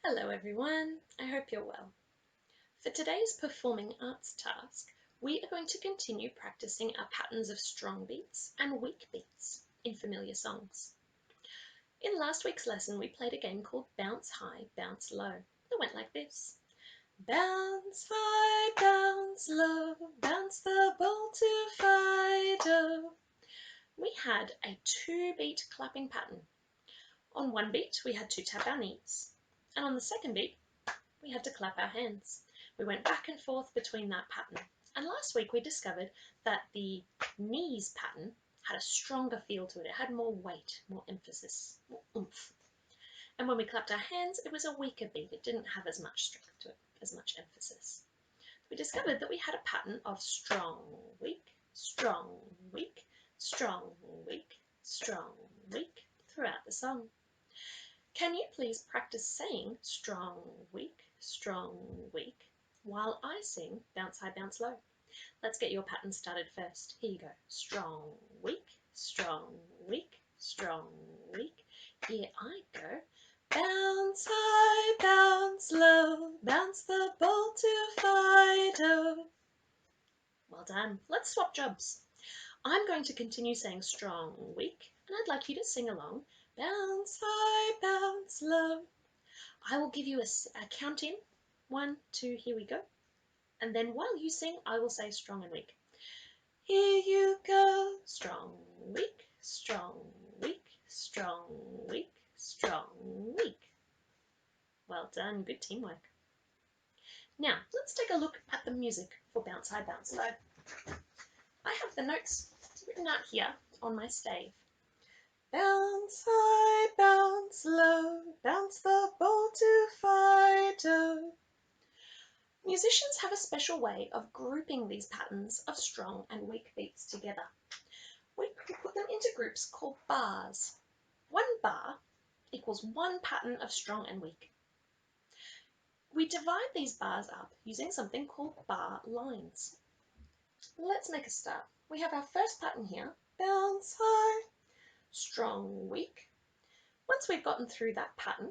Hello everyone, I hope you're well. For today's performing arts task, we are going to continue practicing our patterns of strong beats and weak beats in familiar songs. In last week's lesson, we played a game called Bounce High, Bounce Low. It went like this. Bounce high, bounce low, bounce the ball to Fido. We had a 2-beat clapping pattern. On one beat, we had to tap our knees, and on the second beat, we had to clap our hands. We went back and forth between that pattern. And last week we discovered that the knees pattern had a stronger feel to it. It had more weight, more emphasis, more oomph. And when we clapped our hands, it was a weaker beat. It didn't have as much strength to it, as much emphasis. We discovered that we had a pattern of strong, weak, strong, weak, strong, weak, strong, weak throughout the song. Can you please practice saying strong, weak, while I sing bounce high, bounce low? Let's get your pattern started first. Here you go. Strong, weak, strong, weak, strong, weak. Here I go. Bounce high, bounce low, bounce the ball to Fido. Well done. Let's swap jobs. I'm going to continue saying strong, weak, and I'd like you to sing along. Bounce high, bounce low. I will give you a count in. 1, 2, here we go. And then while you sing, I will say strong and weak. Here you go. Strong, weak, strong, weak, strong, weak, strong, weak. Well done, good teamwork. Now, let's take a look at the music for Bounce High, Bounce Low. I have the notes written out here on my stave. Bounce high, bounce low, bounce the ball to Fido. Musicians have a special way of grouping these patterns of strong and weak beats together. We put them into groups called bars. One bar equals one pattern of strong and weak. We divide these bars up using something called bar lines. Let's make a start. We have our first pattern here, bounce high, strong, weak. Once we've gotten through that pattern,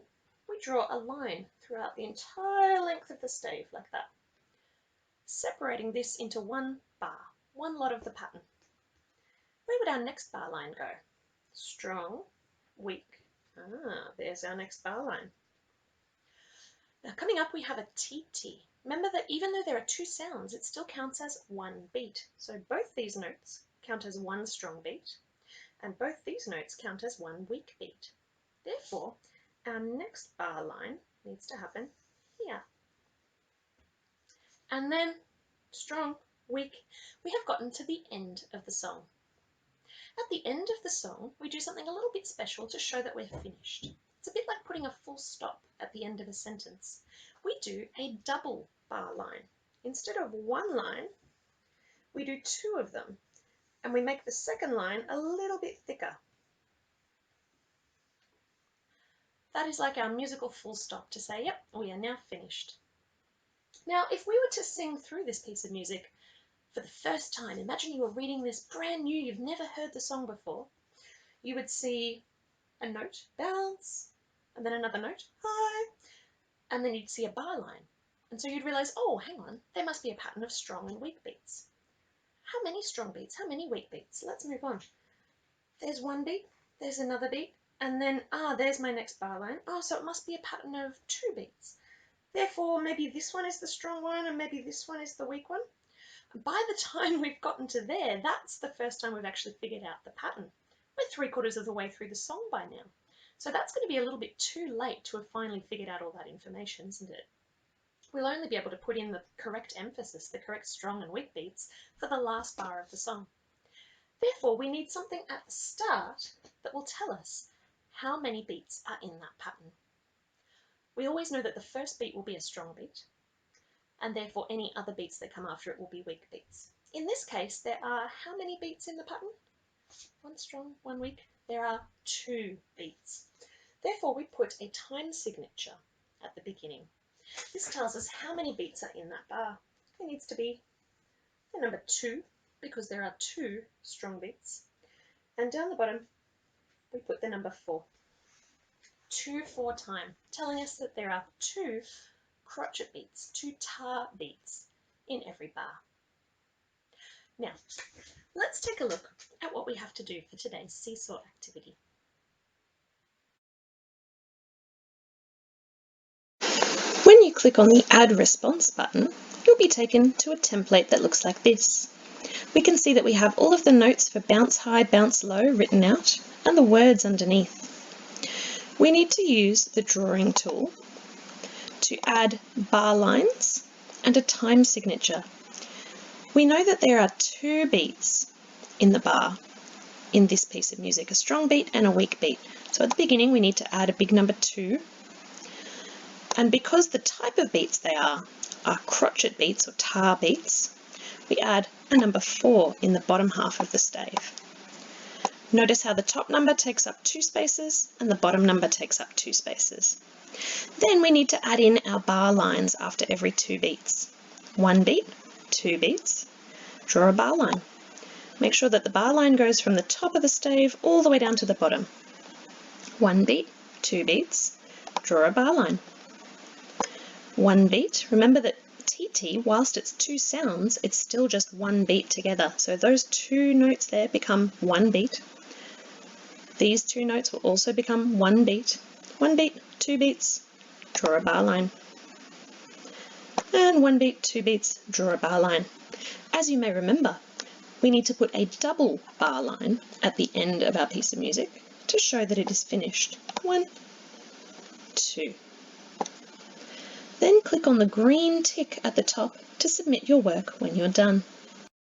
we draw a line throughout the entire length of the stave like that, separating this into one bar, one lot of the pattern. Where would our next bar line go? Strong, weak. There's our next bar line. Now coming up we have a TT. Remember that even though there are two sounds, it still counts as one beat. So both these notes count as one strong beat, and both these notes count as one weak beat. Therefore, our next bar line needs to happen here. And then strong, weak, we have gotten to the end of the song. At the end of the song, we do something a little bit special to show that we're finished. It's a bit like putting a full stop at the end of a sentence. We do a double bar line. Instead of one line, we do two of them, and we make the second line a little bit thicker. That is like our musical full stop to say, yep, we are now finished. Now, if we were to sing through this piece of music for the first time, imagine you were reading this brand new, you've never heard the song before, you would see a note, bounce, and then another note, high, and then you'd see a bar line. And so you'd realize, oh, hang on, there must be a pattern of strong and weak beats. How many strong beats? How many weak beats? Let's move on. There's one beat, there's another beat, and then, there's my next bar line. So it must be a pattern of 2 beats. Therefore, maybe this one is the strong one and maybe this one is the weak one. By the time we've gotten to there, that's the first time we've actually figured out the pattern. We're 3/4 of the way through the song by now. So that's going to be a little bit too late to have finally figured out all that information, isn't it? We'll only be able to put in the correct emphasis, the correct strong and weak beats, for the last bar of the song. Therefore, we need something at the start that will tell us how many beats are in that pattern. We always know that the first beat will be a strong beat, and therefore any other beats that come after it will be weak beats. In this case, there are how many beats in the pattern? One strong, one weak. There are 2 beats. Therefore, we put a time signature at the beginning. This tells us how many beats are in that bar. It needs to be the number 2, because there are 2 strong beats. And down the bottom, we put the number 4. 2/4 time, telling us that there are 2 crotchet beats, 2 tar beats in every bar. Now, let's take a look at what we have to do for today's seesaw activity. When you click on the Add Response button, you'll be taken to a template that looks like this. We can see that we have all of the notes for bounce high, bounce low written out, and the words underneath. We need to use the drawing tool to add bar lines and a time signature. We know that there are 2 beats in the bar in this piece of music, a strong beat and a weak beat. So at the beginning we need to add a big number 2, and because the type of beats they are crotchet beats or tar beats, we add a number 4 in the bottom half of the stave. Notice how the top number takes up 2 spaces and the bottom number takes up 2 spaces. Then we need to add in our bar lines after every 2 beats. 1 beat, 2 beats, draw a bar line. Make sure that the bar line goes from the top of the stave all the way down to the bottom. 1 beat, 2 beats, draw a bar line. 1 beat, remember that TT, whilst it's 2 sounds, it's still just 1 beat together. So those 2 notes there become 1 beat. These 2 notes will also become 1 beat. 1 beat, 2 beats, draw a bar line. And 1 beat, 2 beats, draw a bar line. As you may remember, we need to put a double bar line at the end of our piece of music to show that it is finished. 1, 2. Then click on the green tick at the top to submit your work when you're done.